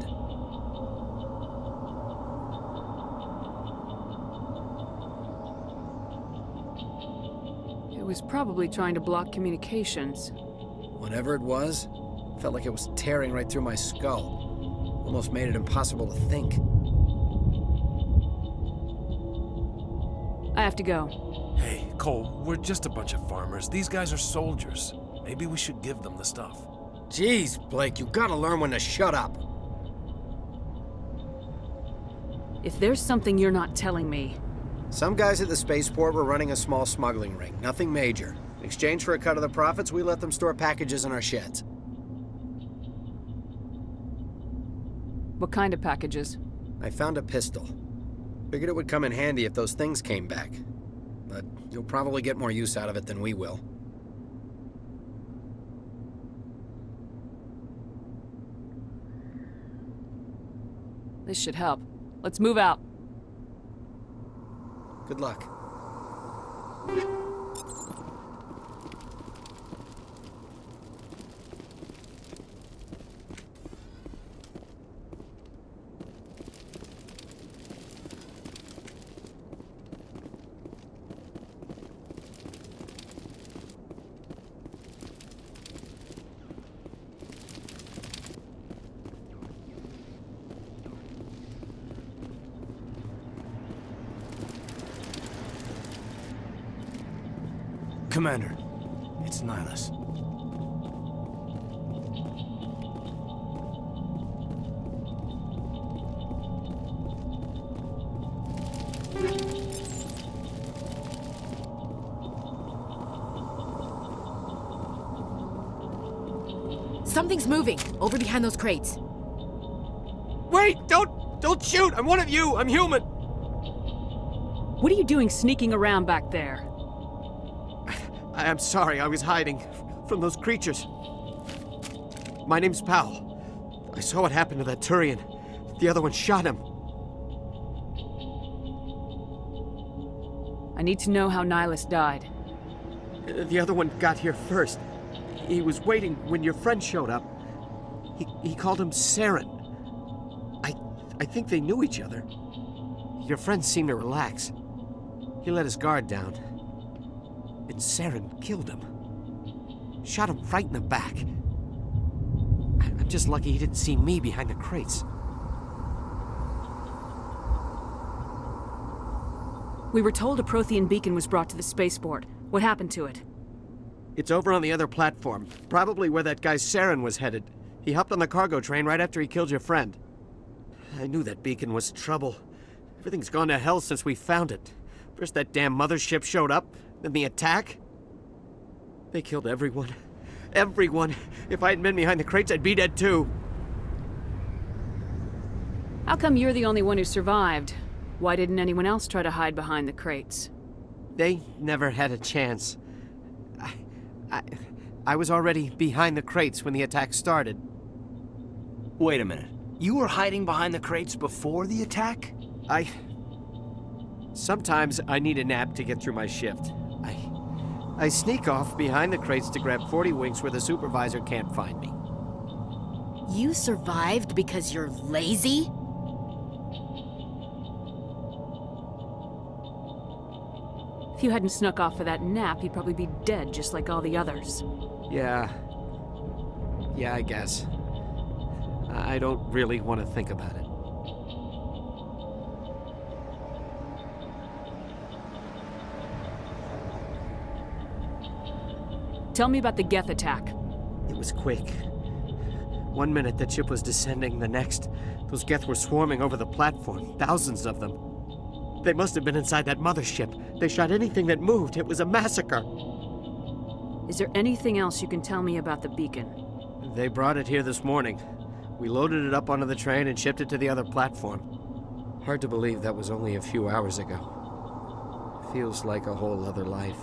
It was probably trying to block communications. Whatever it was, felt like it was tearing right through my skull. Almost made it impossible to think. I have to go. Hey, Cole, we're just a bunch of farmers. These guys are soldiers. Maybe we should give them the stuff. Jeez, Blake, you gotta learn when to shut up. If there's something you're not telling me... Some guys at the spaceport were running a small smuggling ring, nothing major. In exchange for a cut of the profits, we let them store packages in our sheds. What kind of packages? I found a pistol. Figured it would come in handy if those things came back. But you'll probably get more use out of it than we will. This should help. Let's move out. Good luck. Commander, it's Nihilus. Something's moving, over behind those crates. Wait! Don't shoot! I'm one of you! I'm human! What are you doing sneaking around back there? I'm sorry, I was hiding from those creatures. My name's Powell. I saw what happened to that Turian. The other one shot him. I need to know how Nihilus died. The other one got here first. He was waiting when your friend showed up. He called him Saren. I think they knew each other. Your friend seemed to relax. He let his guard down. And Saren killed him. Shot him right in the back. I'm just lucky he didn't see me behind the crates. We were told a Prothean beacon was brought to the spaceport. What happened to it? It's over on the other platform, probably where that guy Saren was headed. He hopped on the cargo train right after he killed your friend. I knew that beacon was trouble. Everything's gone to hell since we found it. First that damn mothership showed up, then the attack. They killed everyone. Everyone. If I hadn't been behind the crates, I'd be dead too. How come you're the only one who survived? Why didn't anyone else try to hide behind the crates? They never had a chance. I was already behind the crates when the attack started. Wait a minute. You were hiding behind the crates before the attack? Sometimes I need a nap to get through my shift. I sneak off behind the crates to grab 40 winks where the supervisor can't find me. You survived because you're lazy? If you hadn't snuck off for that nap, you'd probably be dead just like all the others. Yeah, I guess. I don't really want to think about it. Tell me about the Geth attack. It was quick. 1 minute that ship was descending, the next, those Geth were swarming over the platform, thousands of them. They must have been inside that mothership. They shot anything that moved. It was a massacre. Is there anything else you can tell me about the beacon? They brought it here this morning. We loaded it up onto the train and shipped it to the other platform. Hard to believe that was only a few hours ago. Feels like a whole other life.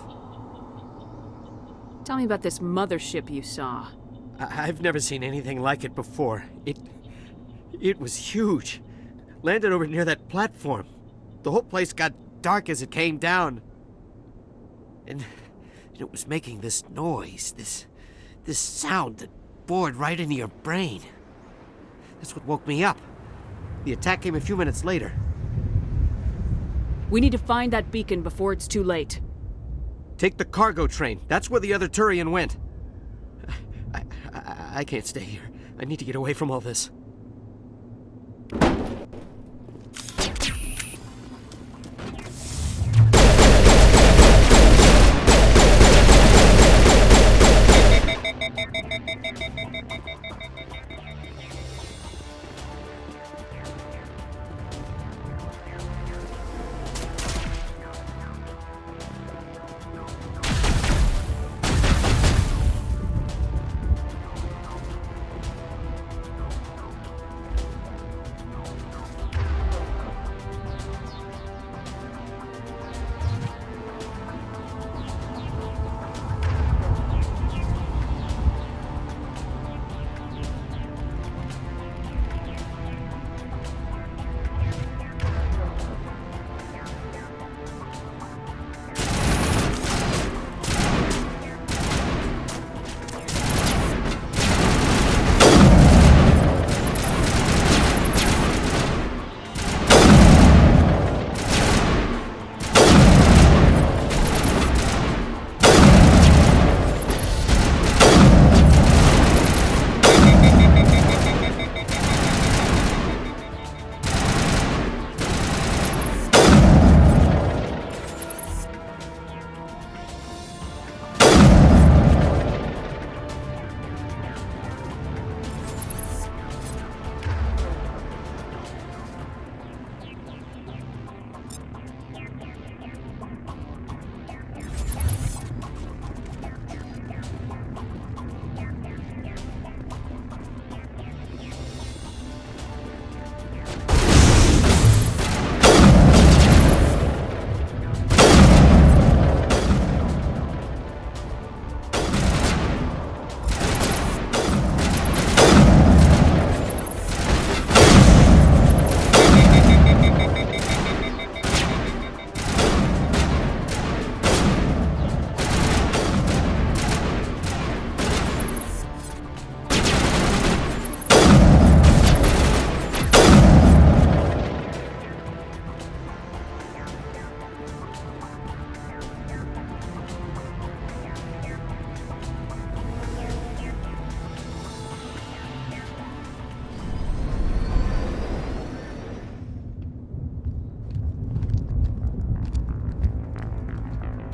Tell me about this mothership you saw. I've never seen anything like it before. It was huge. Landed over near that platform. The whole place got dark as it came down. And it was making this noise, this sound that bored right into your brain. That's what woke me up. The attack came a few minutes later. We need to find that beacon before it's too late. Take the cargo train. That's where the other Turian went. I can't stay here. I need to get away from all this.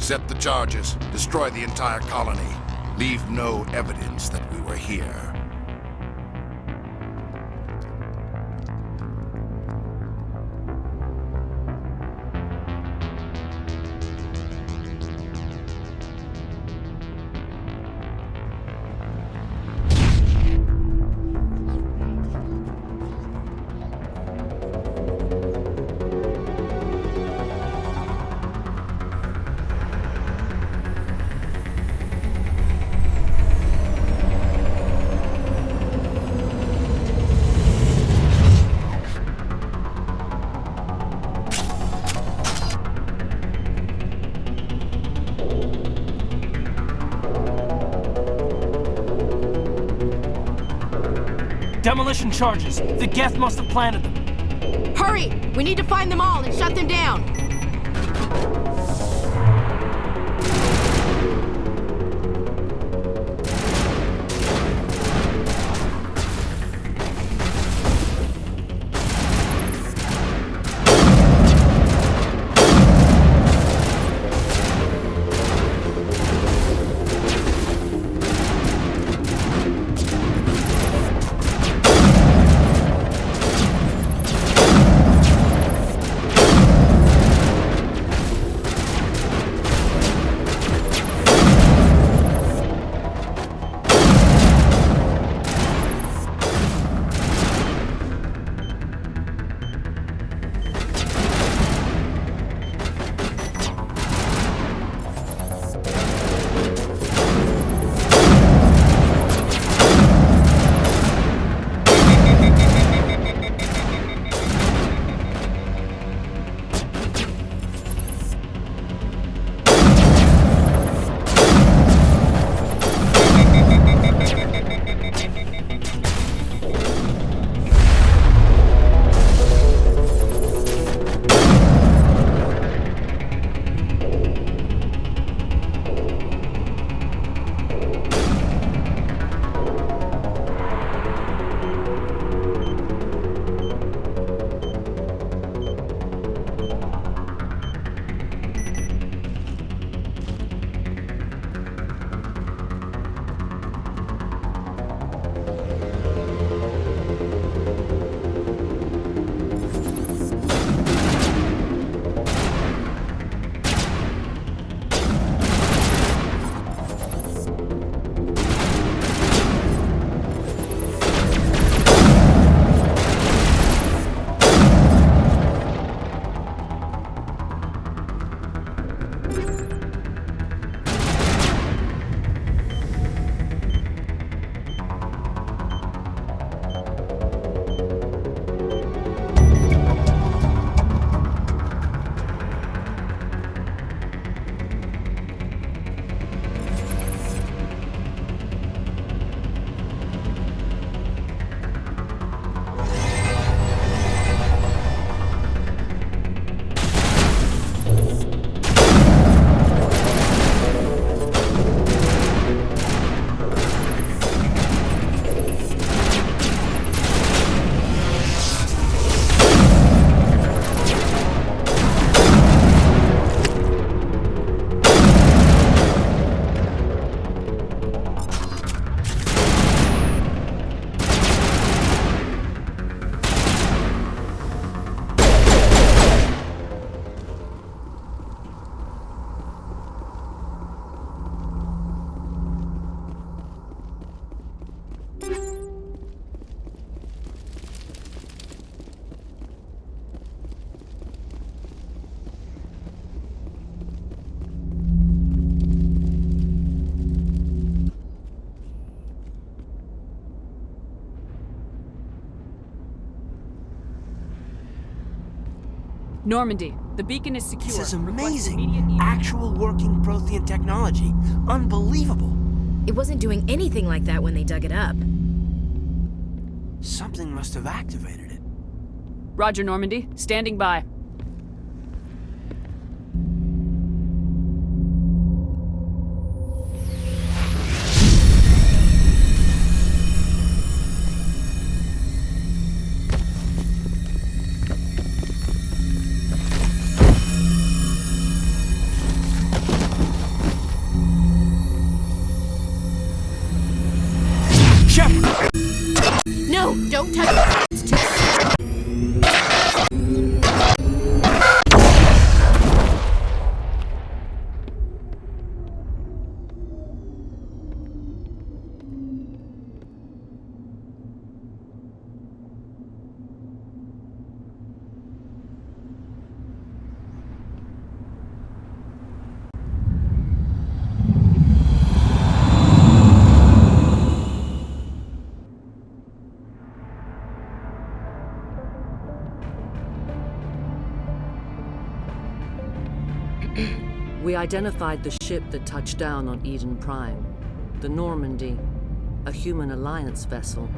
Set the charges. Destroy the entire colony. Leave no evidence that we were here. Demolition charges. The Geth must have planted them. Hurry! We need to find them all and shut them down. Normandy, the beacon is secure. This is amazing. Actual working Prothean technology. Unbelievable. It wasn't doing anything like that when they dug it up. Something must have activated it. Roger, Normandy. Standing by. No, don't touch it. It's too... We identified the ship that touched down on Eden Prime. The Normandy, a human alliance vessel.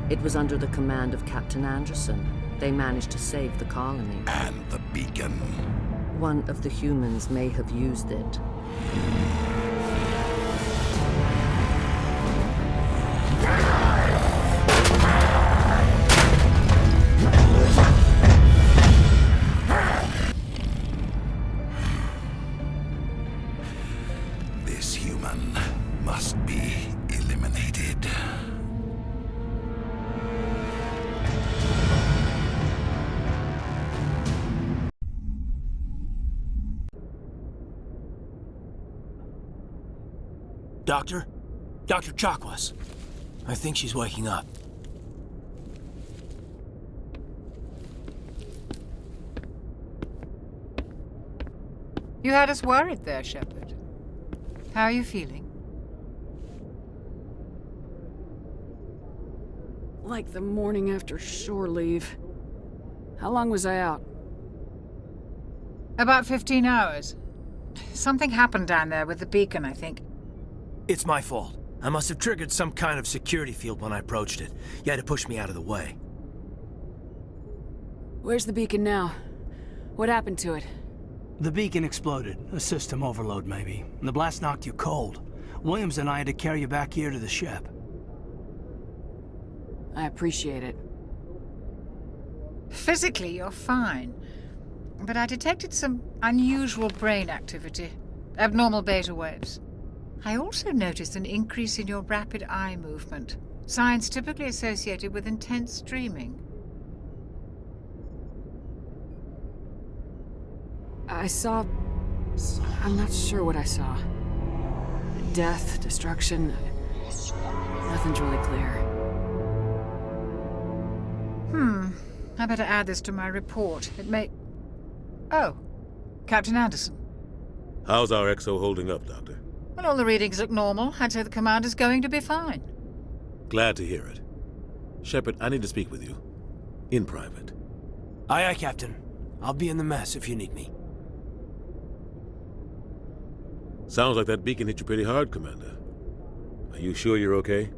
It was under the command of Captain Anderson. They managed to save the colony. And the beacon. One of the humans may have used it. This human must be eliminated. Doctor? Dr. Chakwas. I think she's waking up. You had us worried there, Shepard. How are you feeling? Like the morning after shore leave. How long was I out? About 15 hours. Something happened down there with the beacon, I think. It's my fault. I must have triggered some kind of security field when I approached it. You had to push me out of the way. Where's the beacon now? What happened to it? The beacon exploded. A system overload, maybe. The blast knocked you cold. Williams and I had to carry you back here to the ship. I appreciate it. Physically, you're fine. But I detected some unusual brain activity. Abnormal beta waves. I also noticed an increase in your rapid eye movement. Signs typically associated with intense dreaming. I saw... I'm not sure what I saw. Death, destruction... Nothing's really clear. I better add this to my report. It may... Oh, Captain Anderson. How's our XO holding up, Doctor? Well, all the readings look normal. I'd say the commander's going to be fine. Glad to hear it. Shepard, I need to speak with you. In private. Aye, aye, Captain. I'll be in the mess if you need me. Sounds like that beacon hit you pretty hard, Commander. Are you sure you're okay?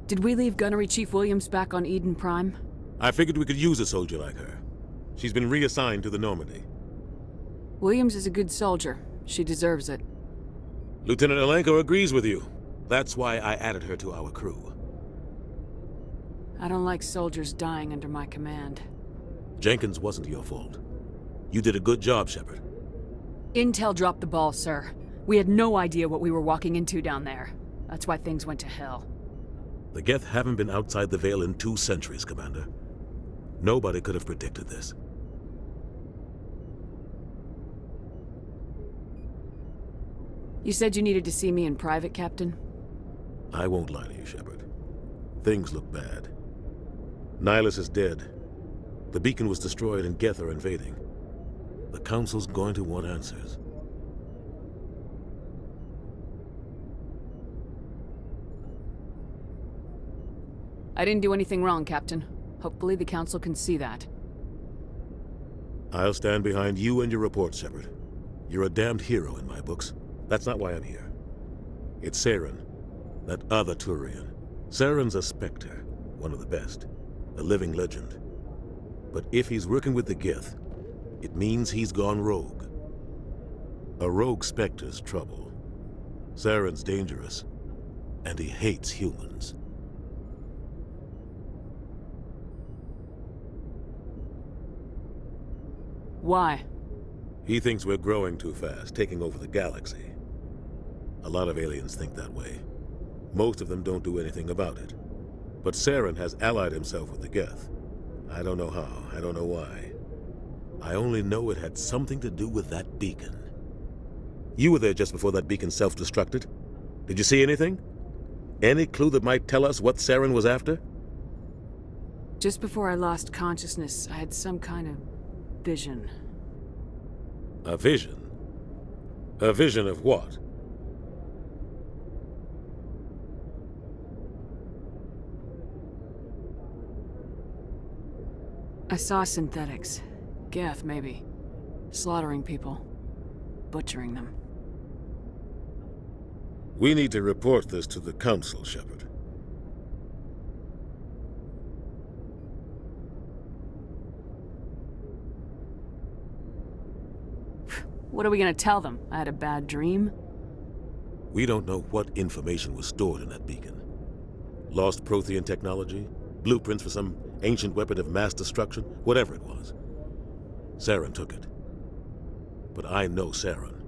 Did we leave Gunnery Chief Williams back on Eden Prime? I figured we could use a soldier like her. She's been reassigned to the Normandy. Williams is a good soldier. She deserves it. Lieutenant Alenko agrees with you. That's why I added her to our crew. I don't like soldiers dying under my command. Jenkins wasn't your fault. You did a good job, Shepard. Intel dropped the ball, sir. We had no idea what we were walking into down there. That's why things went to hell. The Geth haven't been outside the Veil in 2 centuries, Commander. Nobody could have predicted this. You said you needed to see me in private, Captain? I won't lie to you, Shepard. Things look bad. Nihilus is dead. The beacon was destroyed and Geth are invading. The Council's going to want answers. I didn't do anything wrong, Captain. Hopefully the Council can see that. I'll stand behind you and your report, Shepard. You're a damned hero in my books. That's not why I'm here. It's Saren, that other Turian. Saren's a Spectre, one of the best, a living legend. But if he's working with the Gith, it means he's gone rogue. A rogue Spectre's trouble. Saren's dangerous, and he hates humans. Why? He thinks we're growing too fast, taking over the galaxy. A lot of aliens think that way. Most of them don't do anything about it. But Saren has allied himself with the Geth. I don't know how, I don't know why. I only know it had something to do with that beacon. You were there just before that beacon self-destructed. Did you see anything? Any clue that might tell us what Saren was after? Just before I lost consciousness, I had some kind of vision. A vision? A vision of what? I saw synthetics. Geth, maybe. Slaughtering people. Butchering them. We need to report this to the Council, Shepard. What are we gonna tell them? I had a bad dream? We don't know what information was stored in that beacon. Lost Prothean technology? Blueprints for some ancient weapon of mass destruction? Whatever it was. Saren took it. But I know Saren.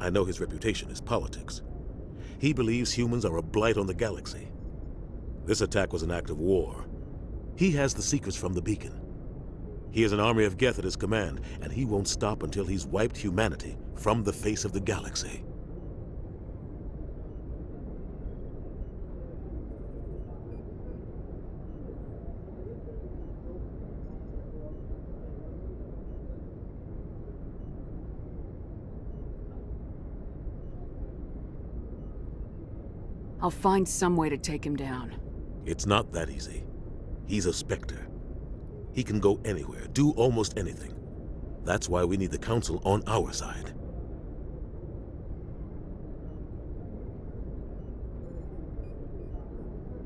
I know his reputation is politics. He believes humans are a blight on the galaxy. This attack was an act of war. He has the secrets from the beacon. He has an army of Geth at his command, and he won't stop until he's wiped humanity from the face of the galaxy. I'll find some way to take him down. It's not that easy. He's a Spectre. He can go anywhere, do almost anything. That's why we need the Council on our side.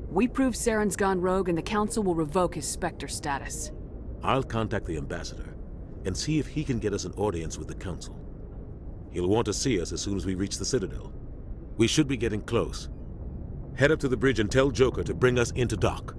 We prove Saren's gone rogue and the Council will revoke his Spectre status. I'll contact the Ambassador and see if he can get us an audience with the Council. He'll want to see us as soon as we reach the Citadel. We should be getting close. Head up to the bridge and tell Joker to bring us into dock.